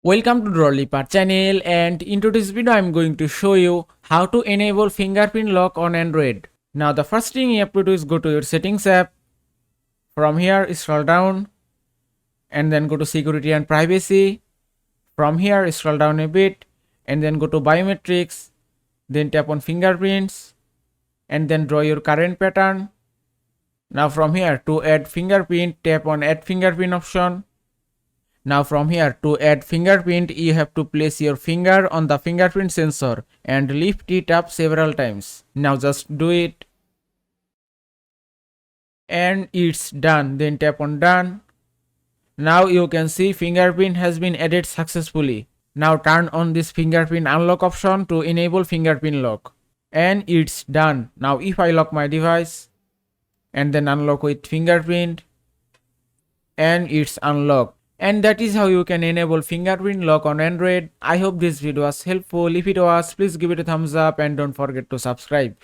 Welcome to Drollypart channel, and in today's video I'm going to show you how to enable fingerprint lock on Android. Now the first thing you have to do is go to your settings app. From here scroll down and then go to security and privacy. From here scroll down a bit and then go to biometrics, then tap on fingerprints and then draw your current pattern. Now from here to add fingerprint, tap on add fingerprint option. Now from here to add fingerprint, you have to place your finger on the fingerprint sensor and lift it up several times. Now just do it. And it's done. Then tap on done. Now you can see fingerprint has been added successfully. Now turn on this fingerprint unlock option to enable fingerprint lock. And it's done. Now if I lock my device and then unlock with fingerprint, and it's unlocked. And that is how you can enable fingerprint lock on Android. I hope this video was helpful. If it was, please give it a thumbs up and don't forget to subscribe.